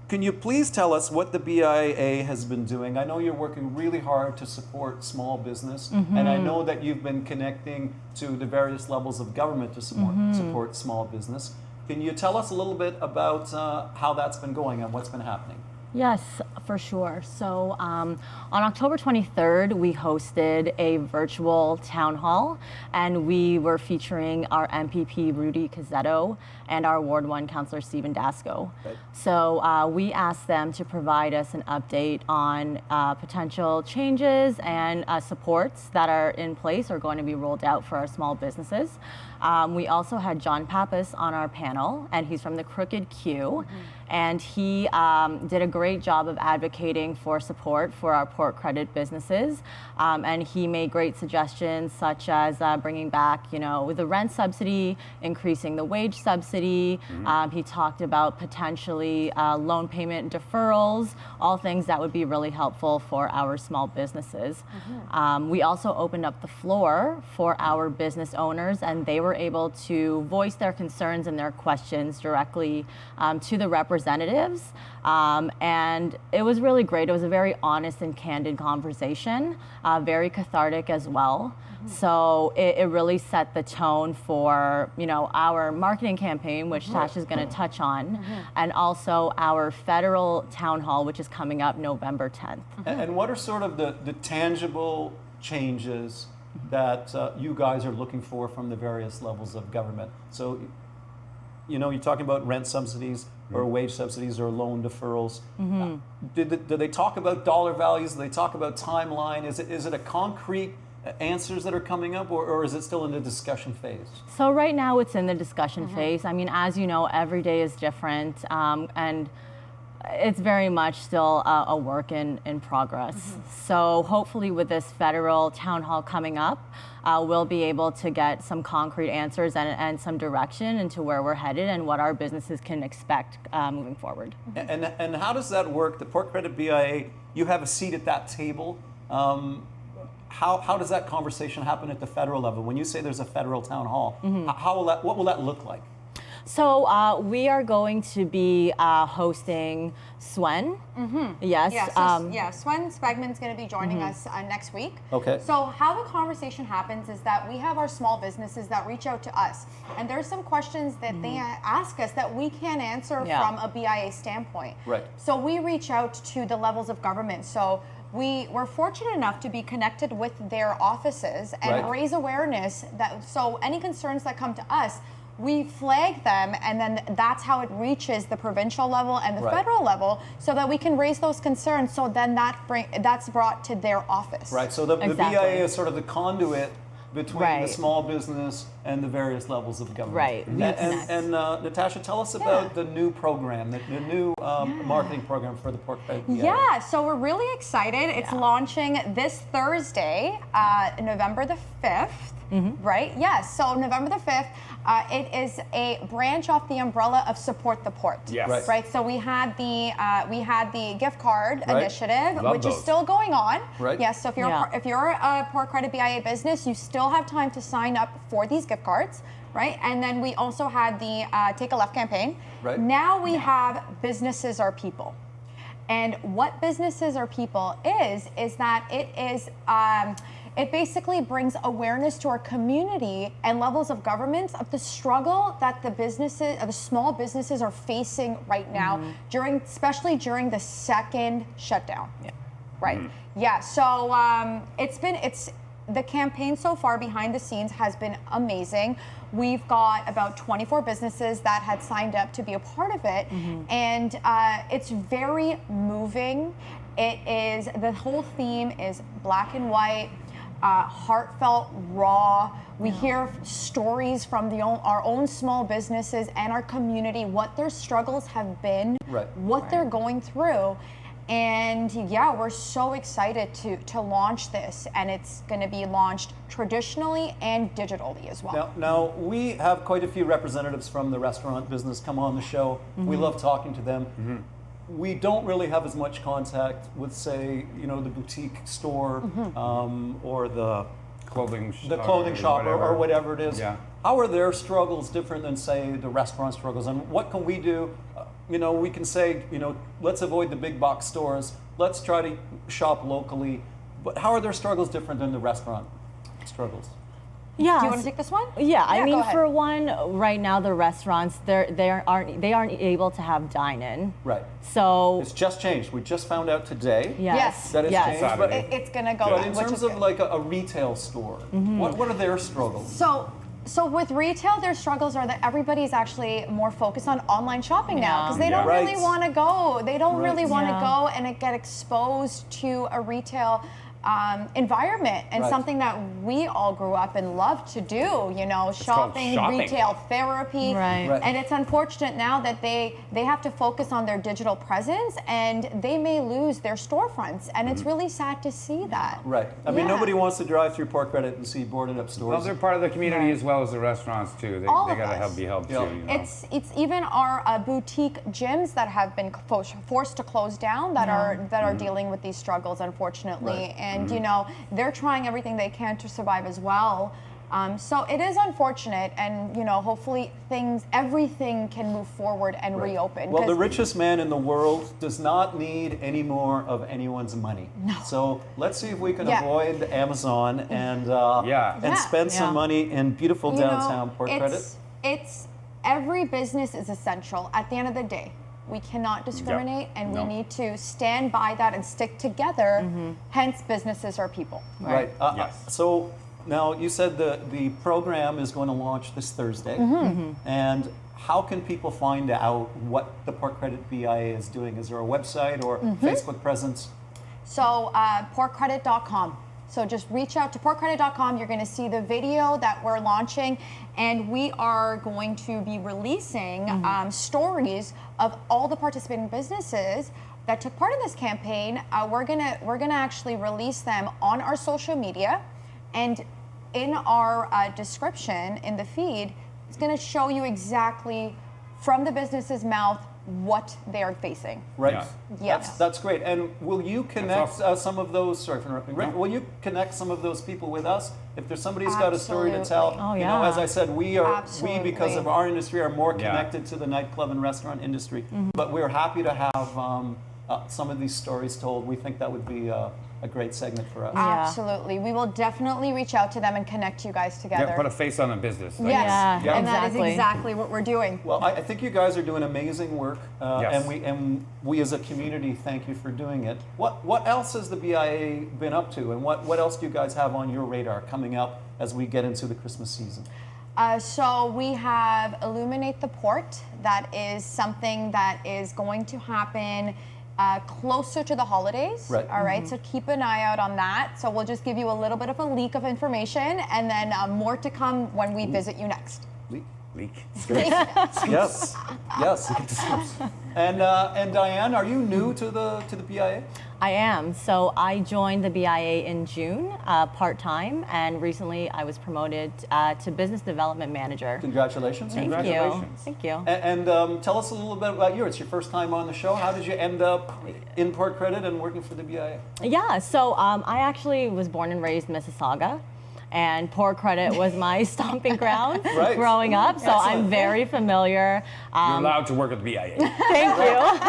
Can you please tell us what the BIA has been doing? I know you're working really hard to support small business, and I know that you've been connecting to the various levels of government to support small business. Can you tell us a little bit about how that's been going and what's been happening? Yes, for sure. So on October 23rd, we hosted a virtual town hall, and we were featuring our MPP Rudy Cazzetto and our Ward 1 Councillor Stephen Dasco. Right. So we asked them to provide us an update on potential changes and supports that are in place or going to be rolled out for our small businesses. We also had John Pappas on our panel, and he's from the Crooked Q, and he did a great job of advocating for support for our Port Credit businesses, and he made great suggestions such as bringing back, the rent subsidy, increasing the wage subsidy. He talked about potentially loan payment deferrals, all things that would be really helpful for our small businesses. We also opened up the floor for our business owners, and they were able to voice their concerns and their questions directly to the representatives. And it was really great. It was a very honest and candid conversation, very cathartic as well. So it really set the tone for, our marketing campaign, which Tasha's going to touch on, and also our federal town hall, which is coming up November 10th. And what are sort of the tangible changes that you guys are looking for from the various levels of government? So, you're talking about rent subsidies or wage subsidies or loan deferrals. Do they talk about dollar values? Do they talk about timeline? Is it a concrete answers that are coming up, or is it still in the discussion phase? So right now it's in the discussion phase. I mean, as you know, every day is different, and it's very much still a work in progress. So hopefully with this federal town hall coming up, we'll be able to get some concrete answers and some direction into where we're headed and what our businesses can expect moving forward. And how does that work? The Port Credit BIA, you have a seat at that table. How does that conversation happen at the federal level? When you say there's a federal town hall, what will that look like? So we are going to be hosting Swen. Yes. Yeah, Swen Spegman's going to be joining us next week. Okay. So how the conversation happens is that we have our small businesses that reach out to us, and there's some questions that they ask us that we can't answer from a BIA standpoint. Right. So we reach out to the levels of government. So we're fortunate enough to be connected with their offices and raise awareness that, so any concerns that come to us, we flag them, and then that's how it reaches the provincial level and the federal level, so that we can raise those concerns. So then that's brought to their office. Right. So the Exactly. BIA is sort of the conduit between Right. the small business and the various levels of government. Right. We connect. And Natasha, tell us about the new program, the new marketing program for the Pork Credit BIA. Yeah, so we're really excited. It's launching this Thursday, November the 5th, right? Yes, so November the 5th. It is a branch off the umbrella of Support the Port. Yes. Right. So we had the gift card Right. initiative, Love which is those. still going on. Right. Yes. So Yeah. if you're a Pork Credit BIA business, you still have time to sign up for these gift cards. Right. And then we also had the Take a Left campaign. Right. Now we have Businesses Are People. And what Businesses Are People is that it is it basically brings awareness to our community and levels of governments of the struggle that the small businesses are facing right now especially during the second shutdown. Yeah. Right. Yeah. So the campaign so far behind the scenes has been amazing. We've got about 24 businesses that had signed up to be a part of it, and it's very moving. The whole theme is black and white, heartfelt, raw. We hear stories from our own small businesses and our community, what their struggles have been, what they're going through. And yeah, we're so excited to launch this, and it's going to be launched traditionally and digitally as well. Now, we have quite a few representatives from the restaurant business come on the show. We love talking to them. We don't really have as much contact with, say, the boutique store or the clothing shop or whatever it is. Yeah. How are their struggles different than, say, the restaurant struggles? And what can we do? We can say, let's avoid the big box stores. Let's try to shop locally. But how are their struggles different than the restaurant struggles? Yeah. Do you want to take this one? Yeah, I go mean, ahead. for one, right now the restaurants they aren't able to have dine-in. Right. So It's just changed. We just found out today yes, that it's changed. But, It's going to go. but in which terms is of good. like a retail store, what are their struggles? So with retail, their struggles are that everybody's actually more focused on online shopping now because they don't Right. really want to go. They don't really want to Yeah. go and get exposed to a retail environment and Right. something that we all grew up and loved to do. Shopping, shopping. retail therapy, Right. Right. and it's unfortunate now that they have to focus on their digital presence and they may lose their storefronts, and it's really sad to see that. Right. I mean, Yeah. nobody wants to drive through Pork Credit and see boarded up stores. Well, they're part of the community as well as the restaurants too. They All of got to us. be helped Yeah. too. It's even our boutique gyms that have been forced to close down that are dealing with these struggles, unfortunately. Right. And they're trying everything they can to survive as well. So it is unfortunate, and hopefully everything can move forward and reopen. Well, the 'cause- richest man in the world does not need any more of anyone's money. No. So let's see if we can avoid Amazon and spend some money in beautiful downtown Port Credit. It's every business is essential. At the end of the day, we cannot discriminate, and we need to stand by that and stick together. Hence, businesses are people. Right. Yes. So now you said the program is going to launch this Thursday, and how can people find out what the Pork Credit BIA is doing? Is there a website or Facebook presence? So porkcredit.com. So just reach out to porkcredit.com. You're going to see the video that we're launching, and we are going to be releasing stories of all the participating businesses that took part in this campaign. We're gonna actually release them on our social media, and in our description in the feed, it's going to show you exactly from the business's mouth what they are facing. Right. Yeah. Yes. That's great. And will you connect awesome. some of those? Sorry for interrupting. Rick, will you connect some of those people with us? If there's somebody who's got a story to tell, Absolutely. Oh, you know, yeah. as I said, we because of our industry are more Yeah. connected to the nightclub and restaurant industry. But we're happy to have some of these stories told. We think that would be a great segment for us. Absolutely. We will definitely reach out to them and connect you guys together. Yeah, put a face on a business. Like, Yes, Yeah, and that is exactly. exactly what we're doing. Well, I think you guys are doing amazing work, Yes. and we as a community thank you for doing it. What else has the BIA been up to, and what else do you guys have on your radar coming up as we get into the Christmas season? So we have Illuminate the Port. That is something that is going to happen closer to the holidays. Right. All right, so keep an eye out on that. So we'll just give you a little bit of a leak of information, and then more to come when we visit you next. Leak. Yes. Yes. And Diane, are you new to the BIA? I am. So I joined the BIA in June, part-time, and recently I was promoted to Business Development Manager. Congratulations. Thank you. Thank you. And tell us a little bit about you. It's your first time on the show. How did you end up in Port Credit and working for the BIA? Yeah, so I actually was born and raised in Mississauga. And Port Credit was my stomping ground growing up, so I'm very familiar. You're allowed to work at the BIA. Thank you.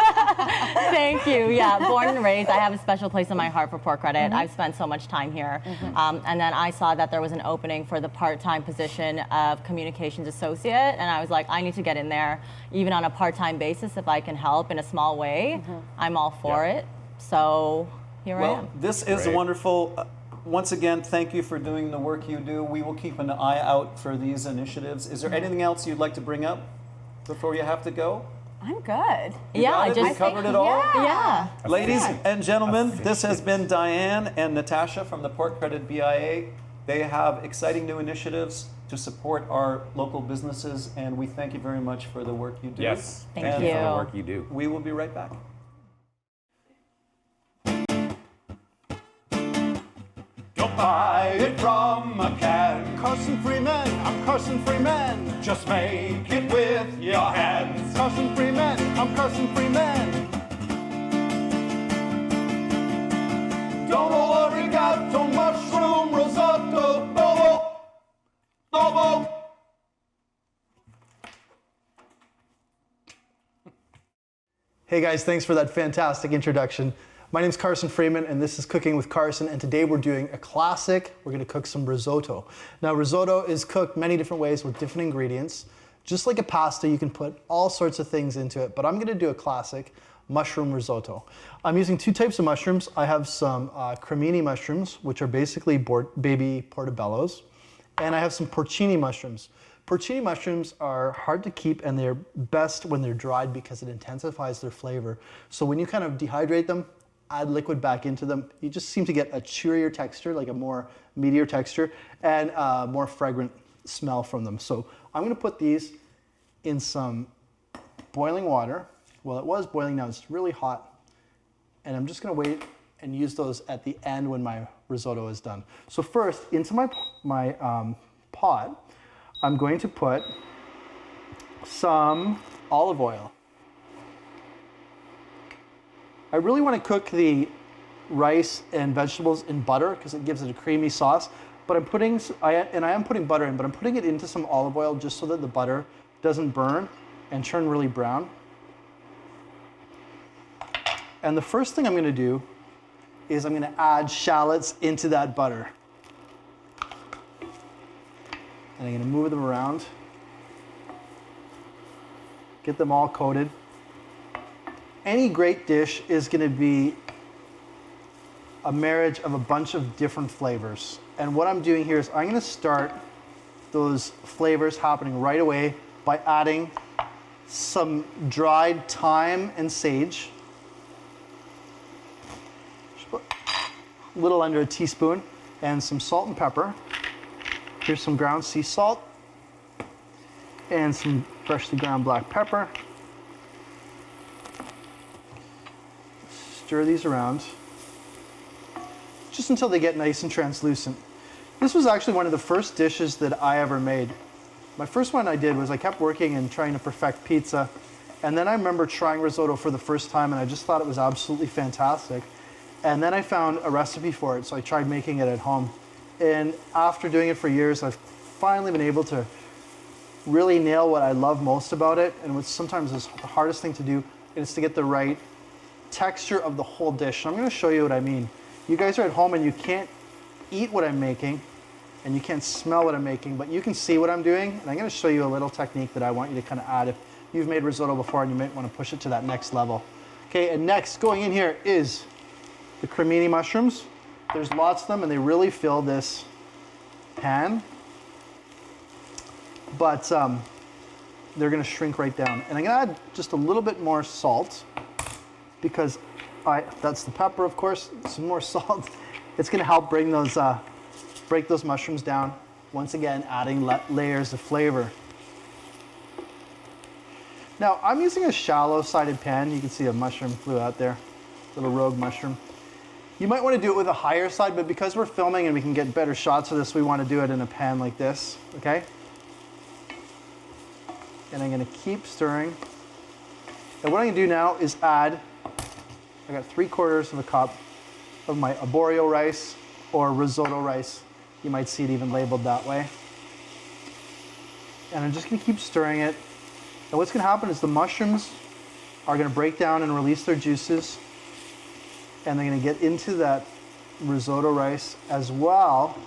Thank you. Yeah, born and raised. I have a special place in my heart for Port Credit. I've spent so much time here. And then I saw that there was an opening for the part-time position of communications associate, and I was like, I need to get in there, even on a part-time basis, if I can help in a small way. I'm all for it. So here I am. Well, this is wonderful. Once again, thank you for doing the work you do. We will keep an eye out for these initiatives. Is there anything else you'd like to bring up before you have to go? I'm good. We covered it all? Yeah. Ladies and gentlemen, this has been Diane and Natasha from the Port Credit BIA. They have exciting new initiatives to support our local businesses, and we thank you very much for the work you do. Yes. Thank you you. for the work you do. We will be right back. Buy it from a can. Carson Freeman, I'm Carson Freeman. Just make it with your hands. Carson Freeman, I'm Carson Freeman. Domo arigato, mushroom risotto, domo, domo. Hey guys, thanks for that fantastic introduction. My name's Carson Freeman, and this is Cooking with Carson, and today we're doing a classic. We're gonna cook some risotto. Now, risotto is cooked many different ways with different ingredients. Just like a pasta, you can put all sorts of things into it, but I'm gonna do a classic mushroom risotto. I'm using two types of mushrooms. I have some cremini mushrooms, which are basically baby portobellos, and I have some porcini mushrooms. Porcini mushrooms are hard to keep, and they're best when they're dried because it intensifies their flavor. So when you kind of dehydrate them, add liquid back into them, you just seem to get a chewier texture, like a more meatier texture, and a more fragrant smell from them. So I'm gonna put these in some boiling water. Well, it was boiling, now it's really hot. And I'm just gonna wait and use those at the end when my risotto is done. So first, into my pot, I'm going to put some olive oil. I really want to cook the rice and vegetables in butter because it gives it a creamy sauce. But I am putting butter in, but I'm putting it into some olive oil just so that the butter doesn't burn and turn really brown. And the first thing I'm going to do is I'm going to add shallots into that butter. And I'm going to move them around, get them all coated. Any great dish is going to be a marriage of a bunch of different flavors. And what I'm doing here is I'm going to start those flavors happening right away by adding some dried thyme and sage. A little under a teaspoon, and some salt and pepper. Here's some ground sea salt and some freshly ground black pepper. Stir these around just until they get nice and translucent. This was actually one of the first dishes that I ever made. My first one I did was I kept working and trying to perfect pizza, and then I remember trying risotto for the first time, and I just thought it was absolutely fantastic. And then I found a recipe for it, so I tried making it at home. And after doing it for years, I've finally been able to really nail what I love most about it, and what sometimes is the hardest thing to do is to get the right texture of the whole dish. And I'm going to show you what I mean. You guys are at home and you can't eat what I'm making, and you can't smell what I'm making, but you can see what I'm doing, and I'm going to show you a little technique that I want you to kind of add if you've made risotto before and you might want to push it to that next level. Okay, and next, going in here is the cremini mushrooms. There's lots of them, and they really fill this pan, but they're going to shrink right down. And I'm going to add just a little bit more salt because That's the pepper, of course. Some more salt. It's going to help bring those, break those mushrooms down. Once again, adding layers of flavor. Now, I'm using a shallow-sided pan. You can see a mushroom flew out there, little rogue mushroom. You might want to do it with a higher side, but because we're filming and we can get better shots of this, we want to do it in a pan like this, okay? And I'm going to keep stirring. And what I'm going to do now is add, I got 3/4 of a cup of my arborio rice or risotto rice. You might see it even labeled that way. And I'm just going to keep stirring it. And what's going to happen is the mushrooms are going to break down and release their juices. And they're going to get into that risotto rice as well.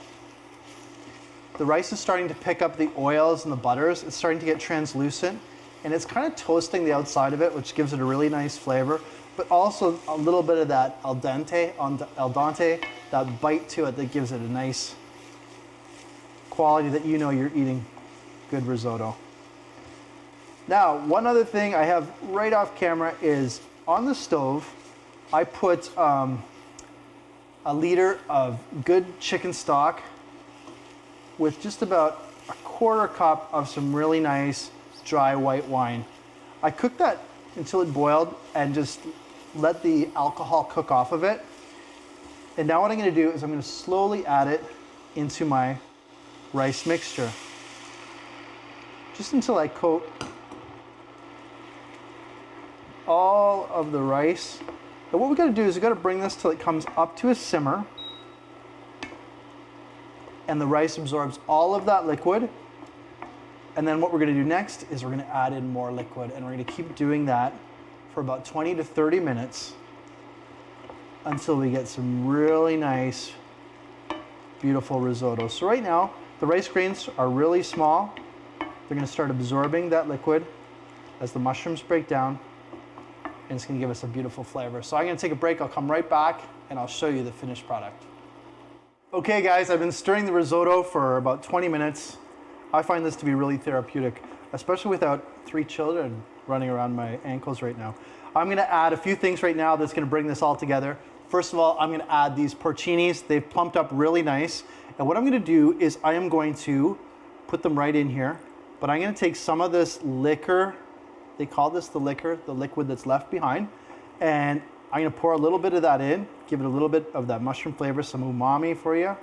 The rice is starting to pick up the oils and the butters. It's starting to get translucent. And it's kind of toasting the outside of it, which gives it a really nice flavor. But also a little bit of that al dente, that bite to it that gives it a nice quality that you know you're eating good risotto. Now, one other thing I have right off camera is on the stove, I put a liter of good chicken stock with just about a 1/4 cup of some really nice dry white wine. I cooked that until it boiled and just let the alcohol cook off of it. And now what I'm going to do is I'm going to slowly add it into my rice mixture. Just until I coat all of the rice. And what we got to do is we got to bring this till it comes up to a simmer. And the rice absorbs all of that liquid. And then what we're going to do next is we're going to add in more liquid, and we're going to keep doing that for about 20 to 30 minutes until we get some really nice, beautiful risotto. So right now, the rice grains are really small. They're going to start absorbing that liquid as the mushrooms break down, and it's going to give us a beautiful flavor. So I'm going to take a break. I'll come right back, and I'll show you the finished product. Okay, guys, I've been stirring the risotto for about 20 minutes. I find this to be really therapeutic, especially without 3 children running around my ankles right now. I'm going to add a few things right now that's going to bring this all together. First of all, I'm going to add these porcinis. They've plumped up really nice. And what I'm going to do is I am going to put them right in here, but I'm going to take some of this liquor. They call this the liquor, the liquid that's left behind. And I'm going to pour a little bit of that in, give it a little bit of that mushroom flavor, some umami for you.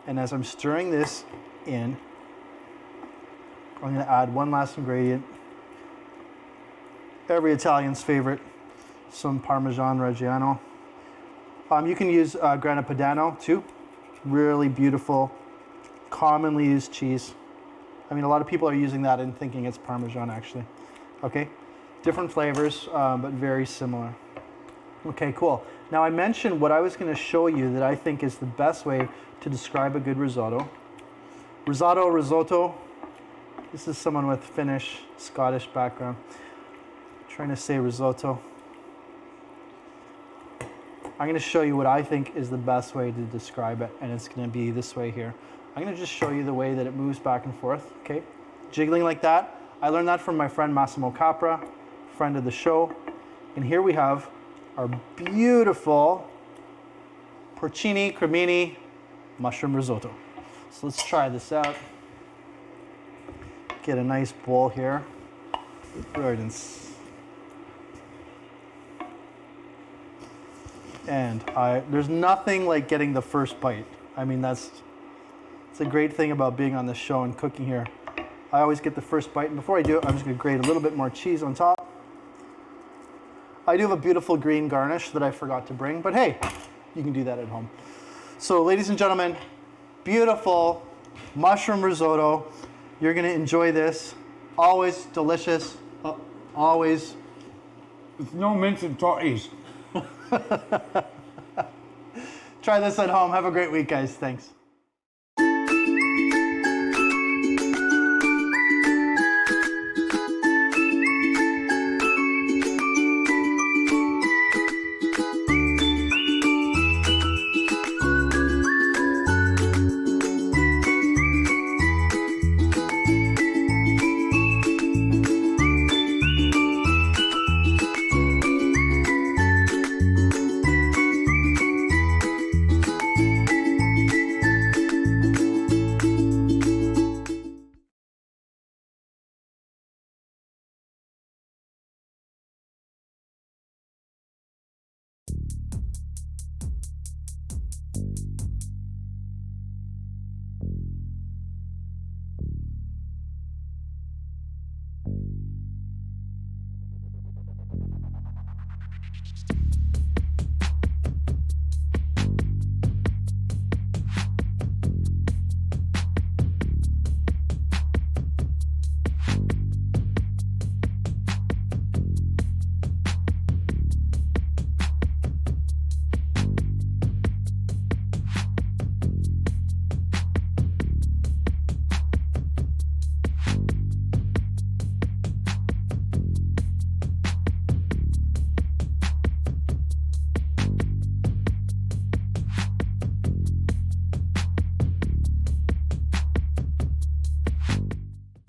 And as I'm stirring this in, I'm going to add one last ingredient. Every Italian's favorite, some Parmesan Reggiano. You can use Grana Padano too. Really beautiful, commonly used cheese. I mean, a lot of people are using that and thinking it's Parmesan actually. Okay, different flavors, but very similar. Okay, cool. Now I mentioned what I was going to show you that I think is the best way to describe a good risotto. Risotto. This is someone with Finnish, Scottish background. Trying to say risotto. I'm going to show you what I think is the best way to describe it, and it's going to be this way here. I'm going to just show you the way that it moves back and forth, okay? Jiggling like that. I learned that from my friend Massimo Capra, friend of the show. And here we have our beautiful porcini cremini mushroom risotto. So let's try this out. Get a nice bowl here. And there's nothing like getting the first bite. I mean, it's a great thing about being on this show and cooking here. I always get the first bite, and before I do it, I'm just gonna grate a little bit more cheese on top. I do have a beautiful green garnish that I forgot to bring, but hey, you can do that at home. So ladies and gentlemen, beautiful mushroom risotto. You're gonna enjoy this. Always delicious, always. With no mince and torties. Try this at home. Have a great week, guys. Thanks.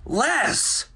less.